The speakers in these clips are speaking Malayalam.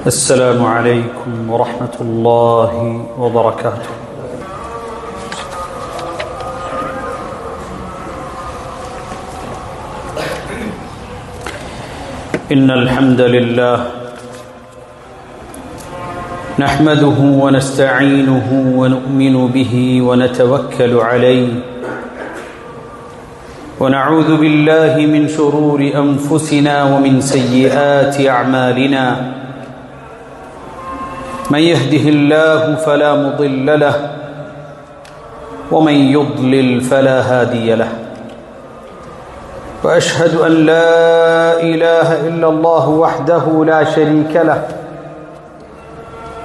السلام عليكم ورحمة الله وبركاته. إن الحمد لله نحمده ونستعينه ونؤمن به ونتوكل عليه ونعوذ بالله من شرور أنفسنا ومن سيئات أعمالنا. من يهده الله فلا مضل له ومن يضلل فلا هادي له. وأشهد أن لا إله إلا الله وحده لا شريك له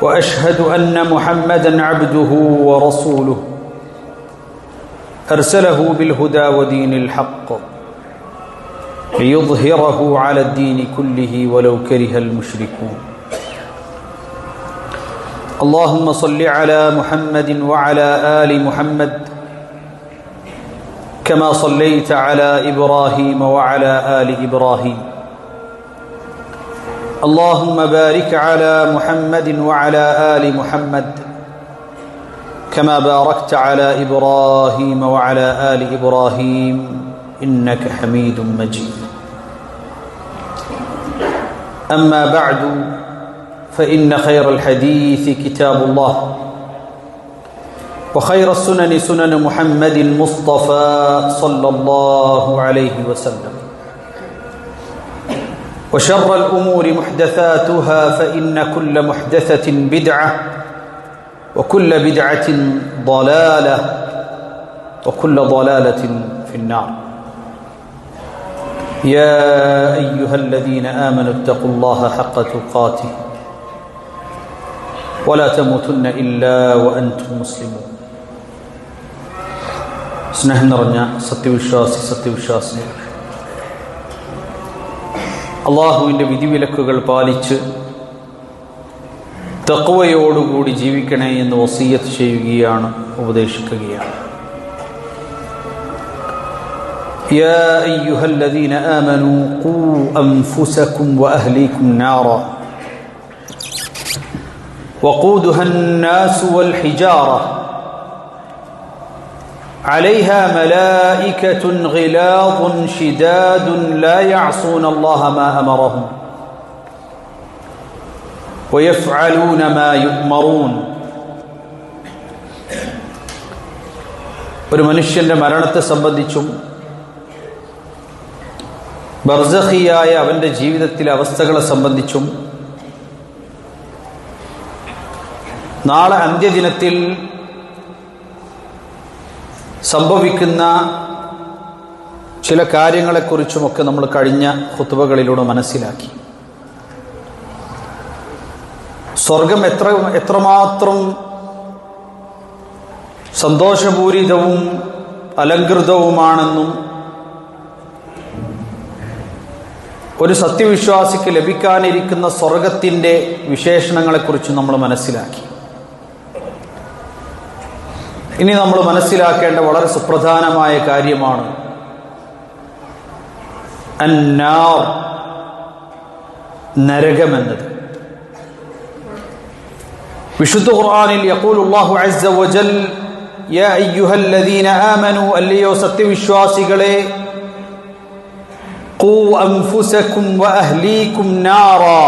وأشهد أن محمدًا عبده ورسوله أرسله بالهدى ودين الحق ليظهره على الدين كله ولو كره المشركون. اللهم صل على محمد وعلى آل محمد كما صليت على إبراهيم وعلى آل إبراهيم. اللهم بارك على محمد وعلى آل محمد كما باركت على إبراهيم وعلى آل إبراهيم إنك حميد مجيد. أما بعد فإن خير الحديث كتاب الله وخير السنن سنن محمد المصطفى صلى الله عليه وسلم وشر الأمور محدثاتها فإن كل محدثة بدعة وكل بدعة ضلالة وكل ضلالة في النار. يا أيها الذين آمنوا اتقوا الله حق تقاته ولا تموتن إلا وأنتم مسلمون. സ്നേഹം നിറഞ്ഞ സത്യവിശ്വാസിനി, അള്ളാഹുവിൻ്റെ വിധിവിലക്കുകൾ പാലിച്ച് തഖ്വയോടുകൂടി ജീവിക്കണേ എന്ന് വസിയ്യത്ത് ചെയ്യുകയാണ്, ഉപദേശിക്കുകയാണ്. യാ അയ്യുഹല്ലദീന ആമനൂ ഖൂ അൻഫുസകും വഅഹ്ലീകും നാറാ വഖൂദുഹാ അന്നാസു വൽഹിജാറ عليها ملائكة غلاظ شداد لا يعصون الله ما أمرهم ويفعلون ما يؤمرون. ഒരു മനുഷ്യന്റെ മരണത്തെ സംബന്ധിച്ചും ബർസഖിയായ അവന്റെ ജീവിതത്തിലെ അവസ്ഥകളെ സംബന്ധിച്ചും നാളെ അന്ത്യദിനത്തിൽ സംഭവിക്കുന്ന ചില കാര്യങ്ങളെക്കുറിച്ചുമൊക്കെ നമ്മൾ കഴിഞ്ഞ ഖുത്ബകളിലൂടെ മനസ്സിലാക്കി. സ്വർഗം എത്രമാത്രം സന്തോഷപൂരിതവും അലങ്കൃതവുമാണെന്നും ഒരു സത്യവിശ്വാസിക്ക് ലഭിക്കാനിരിക്കുന്ന സ്വർഗത്തിൻ്റെ വിശേഷണങ്ങളെക്കുറിച്ച് നമ്മൾ മനസ്സിലാക്കി. ഇനി നമ്മൾ മനസ്സിലാക്കേണ്ട വളരെ സുപ്രധാനമായ കാര്യമാണ് അന്നാർ, നരകമെന്നത്. വിശുദ്ധ ഖുർആനിൽ യഖൂലുല്ലാഹു അസ്സ വജൽ യാ അയ്യുഹല്ലദീന ആമനൂ, അല്ലയോ സത്യവിശ്വാസികളെ, ഖൂ അൻഫുസകും വഅഹ്ലീകും നാറാ,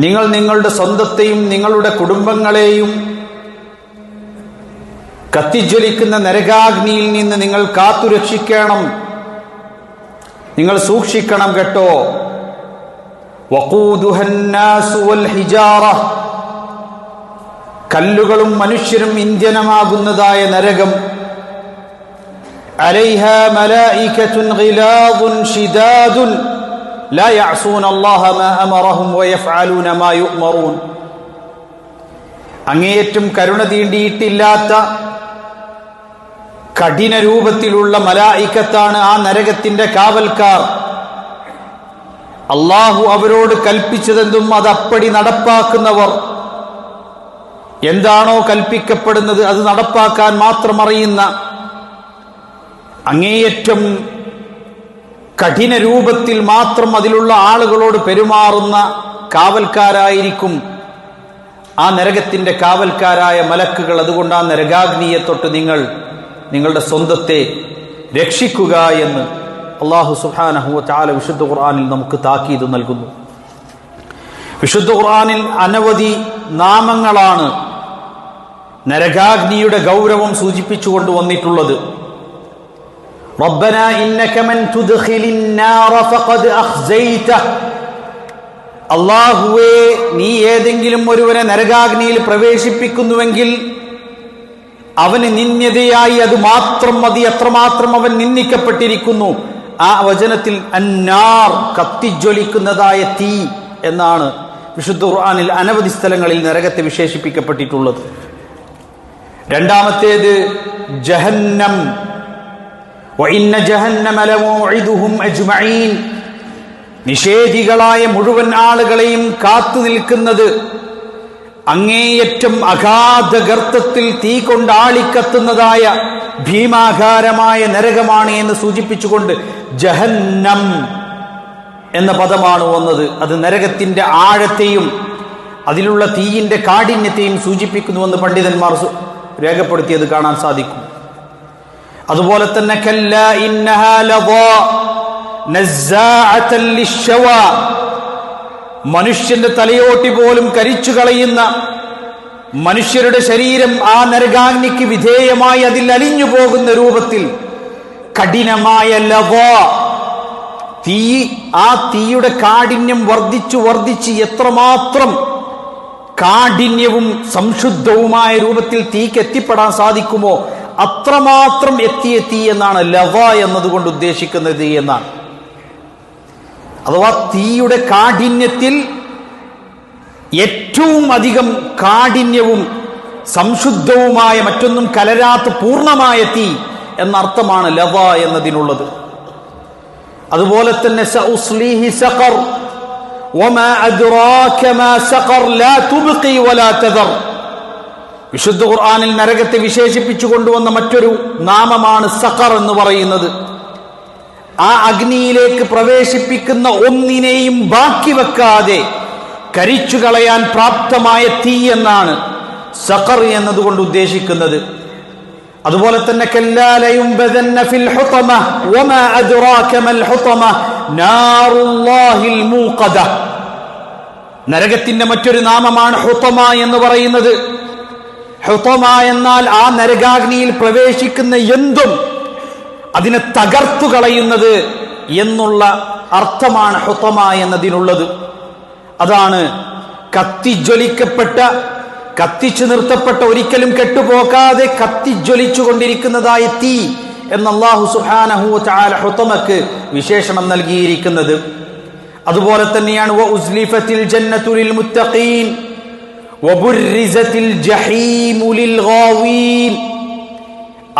നിങ്ങൾ നിങ്ങളുടെ സ്വന്തത്തെയും നിങ്ങളുടെ കുടുംബങ്ങളെയും കത്തിജ്വലിക്കുന്ന നരകാഗ്നിയിൽ നിന്ന് നിങ്ങൾ കാത്തുരക്ഷിക്കണം, നിങ്ങൾ സൂക്ഷിക്കണം കേട്ടോ. വഖൂദുഹാ അന്നാസു വൽഹിജാറ, കല്ലുകളും മനുഷ്യരും ഇന്ധനമാകുന്നതായ നരകം. അലൈഹാ മലായികത്തുൻ ഗിലാദുൻ ശിദാദുൻ ലാ യഅസൂന അല്ലാഹ മാ അമറഹും വയഫ്അലൂന മാ യുഅ്മറൂൻ. അങ്ങേയറ്റം കരുണ തീണ്ടിയിട്ടില്ലാത്ത കഠിന രൂപത്തിലുള്ള മലായികത്താണ് ആ നരകത്തിന്റെ കാവൽക്കാർ. അള്ളാഹു അവരോട് കൽപ്പിച്ചതെന്തും അതപ്പടി നടപ്പാക്കുന്നവർ. എന്താണോ കൽപ്പിക്കപ്പെടുന്നത് അത് നടപ്പാക്കാൻ മാത്രം അറിയുന്ന, അങ്ങേയറ്റം കഠിന രൂപത്തിൽ മാത്രം അതിലുള്ള ആളുകളോട് പെരുമാറുന്ന കാവൽക്കാരായിരിക്കും ആ നരകത്തിന്റെ കാവൽക്കാരായ മലക്കുകൾ. അതുകൊണ്ട് ആ നരകാഗ്നിയെ തൊട്ട് നിങ്ങൾ നിങ്ങളുടെ സ്വന്തത്തെ രക്ഷിക്കുക എന്ന് അല്ലാഹു സുബ്ഹാനഹു വ തആല വിശുദ്ധ ഖുർആനിൽ നമുക്ക് താക്കീത് നൽകുന്നു. വിശുദ്ധ ഖുർആനിൽ അനവധി നാമങ്ങളാണ് നരകാഗ്നിയുടെ ഗൗരവം സൂചിപ്പിച്ചുകൊണ്ട് വന്നിട്ടുള്ളത്. റബ്ബനാ ഇന്നക മൻ തുദ്ഖിലിൻ നാറ ഫഖദ് അഖ്സൈതഹ്, അല്ലാഹുവേ നീ ഏതെങ്കിലും ഒരുവനെ നരകാഗ്നിയിൽ പ്രവേശിപ്പിക്കുന്നുവെങ്കിൽ അവന് നിന്ദ്യതയായി അത് മാത്രം മതി, അത്രമാത്രം അവൻ നിന്ദിക്കപ്പെട്ടിരിക്കുന്നു. ആ വചനത്തിൽ അന്നാർ കത്തിജ്വലിക്കുന്നതായ തീ എന്നാണ് വിശുദ്ധ ഖുർആനിൽ അനവധി സ്ഥലങ്ങളിൽ നരകത്തെ വിശേഷിപ്പിക്കപ്പെട്ടിട്ടുള്ളത്. രണ്ടാമത്തേത് ജഹന്നം. വഇന്ന ജഹന്നമ ലമൗഇദുഹും അജ്മഈൻ, നിഷേധികളായ മുഴുവൻ ആളുകളെയും കാത്തു നിൽക്കുന്നത് അങ്ങേയറ്റം അഗാധ ഗർത്തത്തിൽ തീ കൊണ്ട് ആളിക്കത്തുന്നതായ ഭീമാകാരമായ നരകമാണ് എന്ന് സൂചിപ്പിച്ചുകൊണ്ട് ജഹന്നം എന്ന പദമാണ് വന്നത്. അത് നരകത്തിന്റെ ആഴത്തെയും അതിലുള്ള തീയിന്റെ കാഠിന്യത്തെയും സൂചിപ്പിക്കുന്നുവെന്ന് പണ്ഡിതന്മാർ രേഖപ്പെടുത്തിയത് കാണാൻ സാധിക്കും. അതുപോലെ തന്നെ കല്ലാ ഇന്നഹാ ലദാ നസ്സാഅതൻ ലിശ്ശവാ, മനുഷ്യന്റെ തലയോട്ടി പോലും കരിച്ചു കളയുന്ന, മനുഷ്യരുടെ ശരീരം ആ നരകാഗ്നിക്ക് വിധേയമായി അതിൽ അലിഞ്ഞു പോകുന്ന രൂപത്തിൽ കഠിനമായ ലദാ തീ, ആ തീയുടെ കാഠിന്യം വർദ്ധിച്ചു വർദ്ധിച്ച് എത്രമാത്രം കാഠിന്യവും സംശുദ്ധവുമായ രൂപത്തിൽ തീക്ക് എത്തിപ്പെടാൻ സാധിക്കുമോ അത്രമാത്രം എത്തിയ തീ എന്നാണ് ലവ എന്നതുകൊണ്ട് ഉദ്ദേശിക്കുന്നത് എന്നാണ്. അഥവാ തീയുടെ കാഠിന്യത്തിൽ ഏറ്റവും അധികം കാഠിന്യവും സംശുദ്ധവുമായ മറ്റൊന്നും കലരാത്ത പൂർണ്ണമായ തീ എന്നർത്ഥമാണ് ലവ എന്നതിനുള്ളത്. അതുപോലെ തന്നെ സഉസ്ലീഹി സഖർ വമാ അദ്റാക മാ സഖർ ലാ തുബ്ഖി വലാ തദർ, വിശുദ്ധ ഖുർആനിൽ നരകത്തെ വിശേഷിപ്പിച്ചു കൊണ്ടുവന്ന മറ്റൊരു നാമമാണ് സഖർ എന്ന് പറയുന്നത്. ആ അഗ്നിയിലേക്ക് പ്രവേശിപ്പിക്കുന്ന ഒന്നിനെയും ബാക്കി വെക്കാതെ കരിച്ചു കളയാൻ പ്രാപ്തമായ തീ എന്നാണ് സഖർ എന്നതുകൊണ്ട് ഉദ്ദേശിക്കുന്നത്. അതുപോലെ തന്നെ കല്ലാ ലയുംബദന്ന ഫിൽ ഹുതമ വമാ അദ്റാക മൽ ഹുതമ നാറുല്ലാഹിൽ മൂഖദ, നരകത്തിന്റെ മറ്റൊരു നാമമാണ് ഹുതമ എന്ന് പറയുന്നത്. ഹുതമ എന്നാൽ ആ നരകാഗ്നിയിൽ പ്രവേശിക്കുന്ന എന്തും അതിനെ തകർത്തു കളയുന്നത് എന്നുള്ള അർത്ഥമാണ് ഹുതമ എന്നതിനുള്ളത്. അതാണ് കത്തിജ്വലിക്കപ്പെട്ട, കത്തിച്ചു നിർത്തപ്പെട്ട, ഒരിക്കലും കെട്ടുപോകാതെ കത്തിജ്വലിച്ചു കൊണ്ടിരിക്കുന്നതായ തീ എന്ന് അല്ലാഹു സുബ്ഹാനഹു വ തആല ഹുതമക്ക് വിശേഷണം നൽകിയിരിക്കുന്നത്. അതുപോലെ തന്നെയാണ് വഉസ്ലിഫത്തിൽ ജന്നത്തു ലിൽ മുത്തഖീൻ വബുർരിസത്തിൽ ജഹീമു ലിൽ ഗാവീൻ,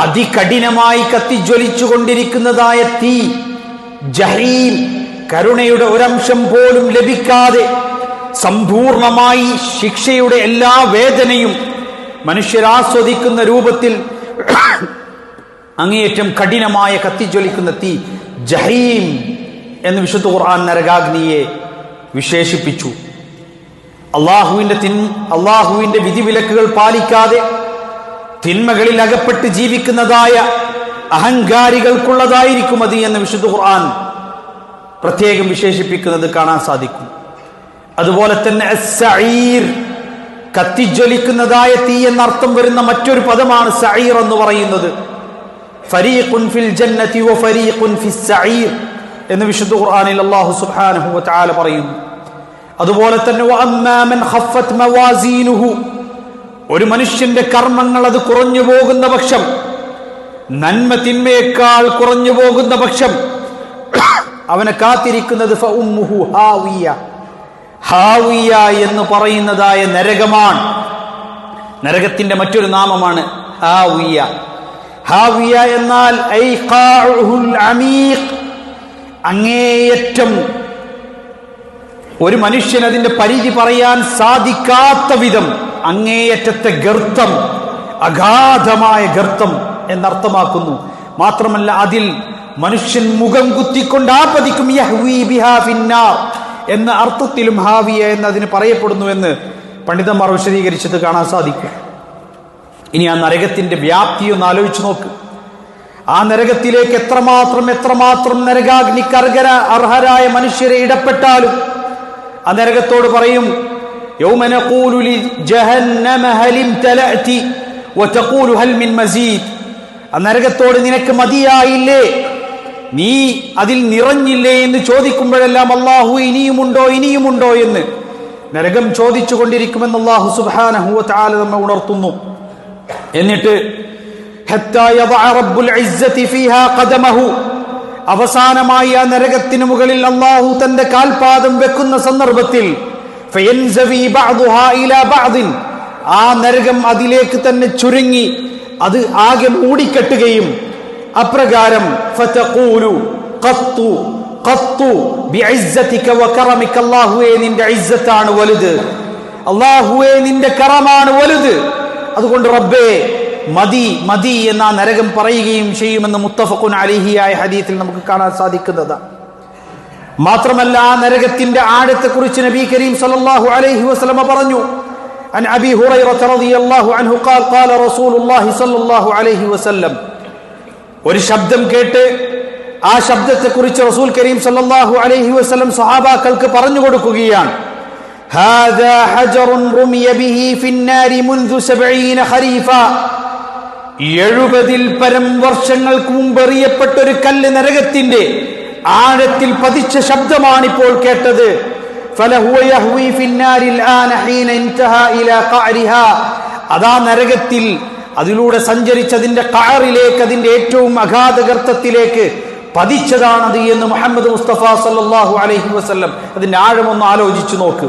അതികഠിനമായി കത്തിജ്വലിച്ചു കൊണ്ടിരിക്കുന്നതായ തീ ജഹീം, കരുണയുടെ ഒരംശം പോലും ലഭിക്കാതെ സമ്പൂർണമായി ശിക്ഷയുടെ എല്ലാ വേദനയും മനുഷ്യരാസ്വദിക്കുന്ന രൂപത്തിൽ അങ്ങേയറ്റം കഠിനമായ കത്തിജ്വലിക്കുന്ന തീ ജഹീം എന്ന് വിശുദ്ധ ഖുർആൻ നരകാഗ്നിയെ വിശേഷിപ്പിച്ചു. അള്ളാഹുവിന്റെ വിധിവിലക്കുകൾ പാലിക്കാതെ തിന്മകളിൽ അകപ്പെട്ട് ജീവിക്കുന്നതായ അഹങ്കാരികൾക്കുള്ളതായിരിക്കും അത് എന്ന് വിശുദ്ധ ഖുർആൻ പ്രത്യേകം വിശേഷിപ്പിക്കുന്നത് കാണാൻ സാധിക്കും. അതുപോലെ തന്നെ അസ്സഈർ, കത്തിജ്വലിക്കുന്നതായ തീ എന്നർത്ഥം വരുന്ന മറ്റൊരു പദമാണ് സഈർ എന്ന് പറയുന്നത്. ഫരീഖുൻ ഫിൽ ജന്നതി വഫരീഖുൻ ഫിസ് സഈർ എന്ന് വിശുദ്ധ ഖുർആനിൽ അല്ലാഹു സുബ്ഹാനഹു വ തആല പറയുന്നു. അതുപോലെ തന്നെ വഅമ്മാ മൻ ഖഫത് മവാസീനുഹു, ഒരു മനുഷ്യന്റെ കർമ്മങ്ങൾ അത് കുറഞ്ഞു പോകുന്ന പക്ഷം, നന്മ തിന്മയേക്കാൾ കുറഞ്ഞു പോകുന്ന പക്ഷം അവനെ കാത്തിരിക്കുന്നത് ഫഉമ്മുഹു ഹാവിയ, ഹാവിയ എന്ന് പറയുന്നതായ നരകമാണ്. നരകത്തിന്റെ മറ്റൊരു നാമമാണ് ഹാവിയ. ഹാവിയ എന്നാൽ ഐഖാഉൽ അമീഖ്, അങ്ങേയറ്റം ഒരു മനുഷ്യൻ അതിന്റെ പരിധി പറയാൻ സാധിക്കാത്ത വിധം അങ്ങേയറ്റത്തെ ഗർത്തം, അഗാധമായ ഗർത്തം എന്നർത്ഥമാക്കുന്നു. മാത്രമല്ല അതിൽ മനുഷ്യൻ മുഖം കുത്തിക്കൊണ്ട് ആപതിക്കും. യഹ്വീ ബിഹാ ഫിന്നാർ എന്ന അർത്ഥത്തിലും ഹാവിയ എന്നതിന് പറയപ്പെടുന്നുവെന്ന് പണ്ഡിതന്മാർ വിശദീകരിച്ചത് കാണാൻ സാധിക്കും. ഇനി ആ നരകത്തിന്റെ വ്യാപ്തി ഒന്ന് ആലോചിച്ചു നോക്ക്. ആ നരകത്തിലേക്ക് എത്രമാത്രം നരകാഗ്നിക്ക് അർഹരായ മനുഷ്യരെ ഇടപെട്ടാലും ആ നരകത്തോട് പറയും, യൗമ നഖൂലു ലിജഹന്നമ ഹൽ ഇംതലഅതി വതഖൂലു ഹൽ മിൻ മസീദ്. ആ നരകത്തോട് നിനക്ക് മതിയായില്ലേ, നീ അതിൽ നിറഞ്ഞില്ലേ എന്ന് ചോദിക്കുമ്പോഴെല്ലാം അല്ലാഹു ഇനിയുമുണ്ടോ എന്ന് നരകം ചോദിച്ചു കൊണ്ടിരിക്കുമെന്ന് അല്ലാഹു സുബ്ഹാനഹു വ തആല നമ്മെ ഉണർത്തുന്നു. എന്നിട്ട് അവസാനമായി ആ നരകത്തിന് മുകളിൽ അല്ലാഹു തന്റെ കാൽപാദം വെക്കുന്ന സന്ദർഭത്തിൽ ആ നരകം അതിലേക്ക് തന്നെ ചുരുങ്ങി അത് ആകെ മൂടിക്കെട്ടുകയും അപ്രകാരം അല്ലാഹുവേ നിന്റെ ഇസ്സത്താണ് വലുത്, അല്ലാഹുവേ നിന്റെ കറമാണ് വലുത്, അതുകൊണ്ട് റബ്ബേ മതി എന്ന നരകം പറയുകയും ചെയ്യുമെന്ന് മുത്തഫഖുൻ അലൈഹിയായ ഹദീസിൽ നമുക്ക് കാണാൻ സാധിക്കുന്നതാണ്. മാത്രമല്ല ആ നരകത്തിന്റെ ആഴത്തെക്കുറിച്ച് നബി കരീം സല്ലല്ലാഹു അലൈഹി വസല്ലം പറഞ്ഞു. അൻ അബീ ഹുറൈറ റളിയല്ലാഹു അൻഹു ഖാല റസൂലുള്ളാഹി സല്ലല്ലാഹു അലൈഹി വസല്ലം, ഒരു ശബ്ദം കേട്ട് ആ ശബ്ദത്തെക്കുറിച്ച് റസൂൽ കരീം സല്ലല്ലാഹു അലൈഹി വസല്ലം സ്വഹാബാക്കൾക്ക് പറഞ്ഞു കൊടുക്കുകയാണ്. ഹാദാ ഹജറുൻ റുമിയ ബിഹി ഫിന്നാരി മുൻദു 70 ഖരീഫ. 70 പരം വർഷങ്ങൾക്ക് മുമ്പ് എറിയപ്പെട്ട ഒരു കല്ല് നരകത്തിന്റെ ആഴത്തിൽ പതിച്ച ശബ്ദമാണിപ്പോൾ കേട്ടത്. ഫലഹുവ യഹ്വി ഫിന്നാരിൽ ആന ഹീന ഇൻതഹാ ഇലാ ഖഅരിഹാ. അതാ നരകത്തിൽ അതിലൂടെ സഞ്ചരിച്ചതിന്റെ ഖഅറിലേക്ക്, അതിന്റെ ഏറ്റവും അഗാധഗർത്തത്തിലേക്ക് പതിച്ചതാണത് എന്ന് മുഹമ്മദ് മുസ്തഫ സല്ലല്ലാഹു അലൈഹി വസല്ലം. അതിന്റെ ആഴമൊന്ന് ആലോചിച്ചു നോക്ക്.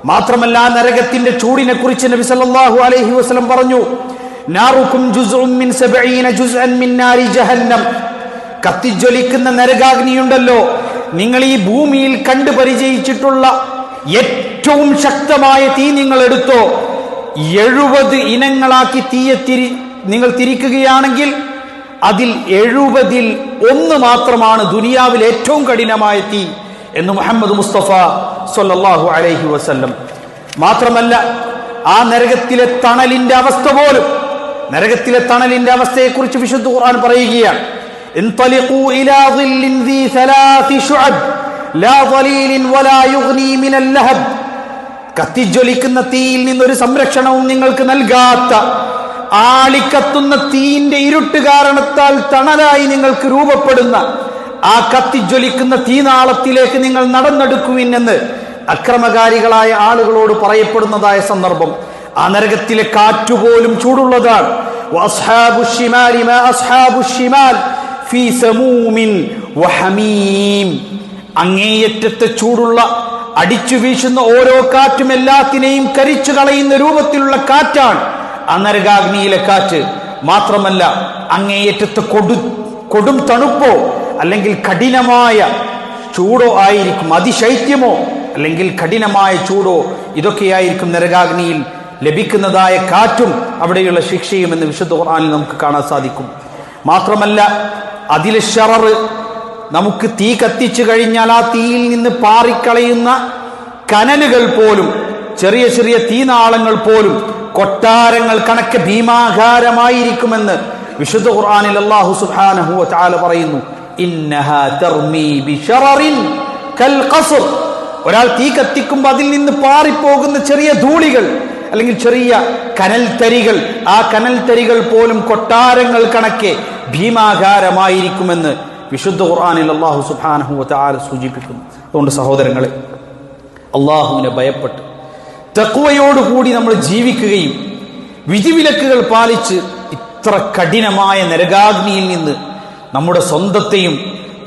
മാത്രമല്ല നരകത്തിന്റെ ചൂടിനെ കുറിച്ച് നബി സല്ലല്ലാഹു അലൈഹി വസല്ലം പറഞ്ഞു, നാറുക്കും ജുസ്ഉം മിൻ 70 ജുസ്അൻ മിൻ നാരി ജഹന്നം. കത്തിജ്വലിക്കുന്ന നരകാഗ്നിയുണ്ടല്ലോ, നിങ്ങൾ ഈ ഭൂമിയിൽ കണ്ടു പരിചയിച്ചിട്ടുള്ള ഏറ്റവും ശക്തമായ തീ നിങ്ങൾ എടുത്തോ, 70 ഇനങ്ങളാക്കി തീയെ നിങ്ങൾ തിരിക്കുകയാണെങ്കിൽ അതിൽ 70-ൽ 1 മാത്രമാണ് ദുനിയാവിൽ ഏറ്റവും കഠിനമായ തീ എന്ന് മുഹമ്മദ് മുസ്തഫ സല്ലല്ലാഹു അലൈഹി വസല്ലം. മാത്രമല്ല ആ നരകത്തിലെ തണലിന്റെ അവസ്ഥ പോലും, നരകത്തിലെ തണലിന്റെ അവസ്ഥയെക്കുറിച്ച് വിശുദ്ധ ഖുർആൻ പറയുകയാണ്. ഇൻതലിഖൂ ഇലാ ളിൻ ദീ 3 ശുഅബ് ലാ ളലീലിൻ വലാ യുഗ്നി മിനൽ ലഹബ്. കത്തിജ്വലിക്കുന്ന തീയിൽ നിന്നൊരു സംരക്ഷണവും നിങ്ങൾക്ക് നൽകാത്ത, ആളിക്കത്തുന്ന തീയിന്റെ ഇരുട്ട് കാരണത്താൽ തണലായി നിങ്ങൾക്ക് രൂപപ്പെടുന്ന ആ കത്തിജ്വലിക്കുന്ന തീനാളത്തിലേക്ക് നിങ്ങൾ നടന്നെടുക്കുവിനെന്ന് അക്രമകാരികളായ ആളുകളോട് പറയപ്പെടുന്നതായ സന്ദർഭം. ആ നരകത്തിലെ കാറ്റുപോലും ചൂടുള്ളതാണ്. അങ്ങേയറ്റത്തെ ചൂടുള്ള, അടിച്ചു വീശുന്ന ഓരോ കാറ്റും എല്ലാത്തിനെയും കരിച്ചു കളയുന്ന രൂപത്തിലുള്ള കാറ്റാണ് ആ നരകാഗ്നിയിലെ കാറ്റ്. മാത്രമല്ല അങ്ങേയറ്റത്തെ കൊടും തണുപ്പോ അല്ലെങ്കിൽ കഠിനമായ ചൂടോ ആയിരിക്കും, അതിശൈത്യമോ അല്ലെങ്കിൽ കഠിനമായ ചൂടോ, ഇതൊക്കെയായിരിക്കും നരകാഗ്നിയിൽ ലഭിക്കുന്നതായ കാറ്റും അവിടെയുള്ള ശിക്ഷയും എന്ന് വിശുദ്ധ ഖുർആനിൽ നമുക്ക് കാണാൻ സാധിക്കും. മാത്രമല്ല അതിലെ ശറർ, നമുക്ക് തീ കത്തിച്ചു കഴിഞ്ഞാൽ ആ തീയിൽ നിന്ന് പാറിക്കളയുന്ന കനലുകൾ പോലും, ചെറിയ ചെറിയ തീനാളങ്ങൾ പോലും കൊട്ടാരങ്ങൾ കണക്ക് ഭീമാകാരമായിരിക്കുമെന്ന് വിശുദ്ധ ഖുർആനിൽ അല്ലാഹു സുബ്ഹാനഹു വ തആല പറയുന്നു. ഇന്നഹാ തർമീ ബിശററിൻ കൽ ഖസ്ർ. ഒരാൾ തീ കത്തിക്കുമ്പോൾ അതിൽ നിന്ന് പാറിപ്പോകുന്ന ചെറിയ ധൂളികൾ അല്ലെങ്കിൽ ചെറിയ കനൽത്തരികൾ, ആ കനൽത്തരികൾ പോലും കൊട്ടാരങ്ങൾ കണക്കെ ഭീമാകാരമായിരിക്കുമെന്ന് വിശുദ്ധ ഖുർആനിൽ അല്ലാഹു സുബ്ഹാനഹു വ തആല സൂചിപ്പിക്കുന്നു. അതുകൊണ്ട് സഹോദരങ്ങളെ, അള്ളാഹുവിനെ ഭയപ്പെട്ട് തഖ്വയോടുകൂടി നമ്മൾ ജീവിക്കുകയും വിധിവിലക്കുകൾ പാലിച്ച് ഇത്ര കഠിനമായ നരകാഗ്നിയിൽ നിന്ന് നമ്മുടെ സ്വന്തത്തെയും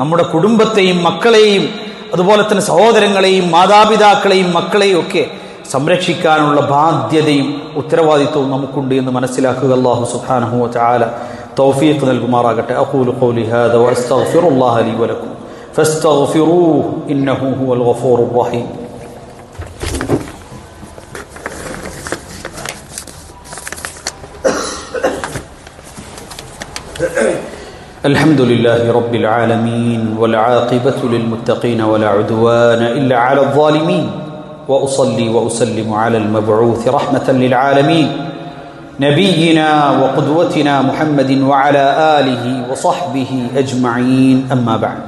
നമ്മുടെ കുടുംബത്തെയും മക്കളെയും അതുപോലെ തന്നെ സഹോദരങ്ങളെയും മാതാപിതാക്കളെയും മക്കളെയും ഒക്കെ സംരക്ഷിക്കാനുള്ള ബാധ്യതയും ഉത്തരവാദിത്വവും നമുക്കുണ്ട് എന്ന് മനസ്സിലാക്കുക. അല്ലാഹു സുബ്ഹാനഹു വ തആല തൗഫീഖ് നൽകുമാറാകട്ടെ. അഖൂലു ഖൗലി ഹാദാ വഅസ്തഗ്ഫിറുല്ലാഹ ലി വലക്കും ഫസ്തഗ്ഫിറൂഹു ഇന്നഹു ഹുവൽ ഗഫൂറുർ റഹീം. الحمد لله رب العالمين والعاقبة للمتقين ولا عدوان إلا على الظالمين وأصلي وأسلم على المبعوث رحمة للعالمين نبينا وقدوتنا محمد وعلى آله وصحبه أجمعين أما بعد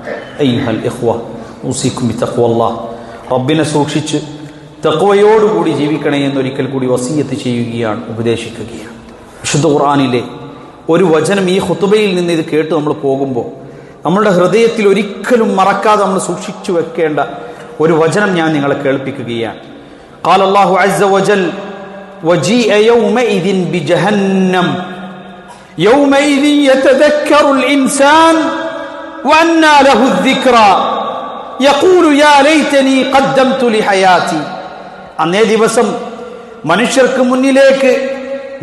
أيها الإخوة أوصيكم بتقوى الله ربنا സൂക്ഷിച്ച് തഖ്വയോടുകൂടി ജീവിക്കണേ എന്നൊരിക്കൽ കൂടി വസിയത്ത് ചെയ്യുകയാണ്, ഉപദേശിക്കുകയാണ്. വിശുദ്ധ ഖുർആനിലെ ഒരു വചനം ഈ ഖുതുബയിൽ നിന്ന് ഇത് കേട്ട് നമ്മൾ പോകുമ്പോൾ നമ്മളുടെ ഹൃദയത്തിൽ ഒരിക്കലും മറക്കാതെ നമ്മൾ സൂക്ഷിച്ചു വെക്കേണ്ട ഒരു വചനം ഞാൻ നിങ്ങളെ കേൾപ്പിക്കുകയാണ്. ഖാല അല്ലാഹു അസ്സ വജൽ വജീഅ യൗമഇദിൻ ബിജഹന്നം യൗമഇദിൻ യതദക്കറുൽ ഇൻസാൻ വഅന്നാ ലഹു الذിക്റ യഖൂലു യാ ലൈതനി ഖദ്ദംതു ലിഹയാതി. അന്നേ ദിവസം മനുഷ്യർക്ക് മുന്നിലേക്ക്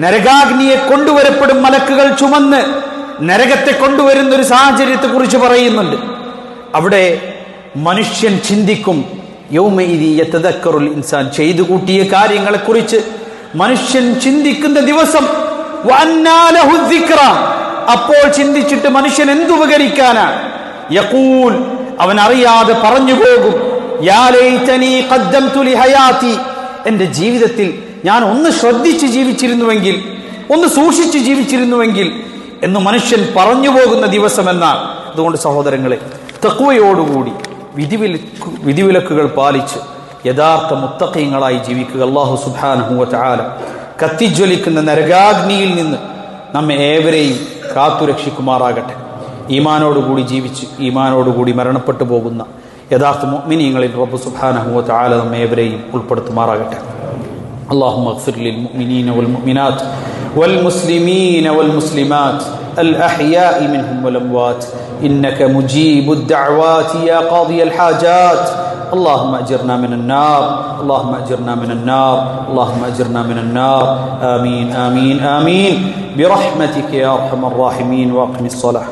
നരകാഗ്നിയെ കൊണ്ടുവരപ്പെടും മലക്കുകൾ ചുമന്ന് നരകത്തെ കൊണ്ടുവരുന്ന ഒരു സാഹചര്യത്തെ കുറിച്ച് പറയുന്നുണ്ട്. അവിടെ മനുഷ്യൻ ചിന്തിക്കും, യൗമഇദി യതദക്കറുൽ ഇൻസാൻ, ചെയ്തു കൂട്ടിയ കാര്യങ്ങളെക്കുറിച്ച് മനുഷ്യൻ ചിന്തിക്കുന്ന ദിവസം. വഅന്നാ ലഹു الذിക്റ, അപ്പോൾ ചിന്തിച്ചിട്ട് മനുഷ്യൻ എന്തുപകരിക്കാനാണ്? യഖൂൽ, അവൻ അറിയാതെ പറഞ്ഞു പോകും, യാ ലൈതനി ഖദ്ദംതു ലിഹയാതി, എന്റെ ജീവിതത്തിൽ ഞാൻ ഒന്ന് ശ്രദ്ധിച്ച് ജീവിച്ചിരുന്നുവെങ്കിൽ, ഒന്ന് സൂക്ഷിച്ച് ജീവിച്ചിരുന്നുവെങ്കിൽ എന്ന് മനുഷ്യൻ പറഞ്ഞു പോകുന്ന ദിവസമെന്നാണ്. അതുകൊണ്ട് സഹോദരങ്ങളെ, തഖ്വയോടുകൂടി വിധിവിലക്കുകൾ പാലിച്ച് യഥാർത്ഥ മുത്തഖീങ്ങളായി ജീവിക്കുക. അല്ലാഹു സുബ്ഹാനഹു വ തആല കത്തിജ്വലിക്കുന്ന നരകാഗ്നിയിൽ നിന്ന് നമ്മെ ഏവരെയും കാത്തുരക്ഷിക്കുമാറാകട്ടെ. ഈമാനോടുകൂടി ജീവിച്ച് ഈമാനോടുകൂടി മരണപ്പെട്ടു പോകുന്ന യഥാർത്ഥ മുഅ്മിനീങ്ങളിൽ റബ്ബ് സുബ്ഹാനഹു വ തആല നമ്മെ ഏവരെയും ഉൾപ്പെടുത്തുമാറാകട്ടെ. اللهم اغفر للمؤمنين والمؤمنات والمسلمين والمسلمات الأحياء منهم والأموات إنك مجيب الدعوات يا قاضي الحاجات. اللهم أجرنا من النار، اللهم أجرنا من النار، اللهم أجرنا من النار. آمين آمين آمين برحمتك يا أرحم الراحمين. وأقم الصلاة.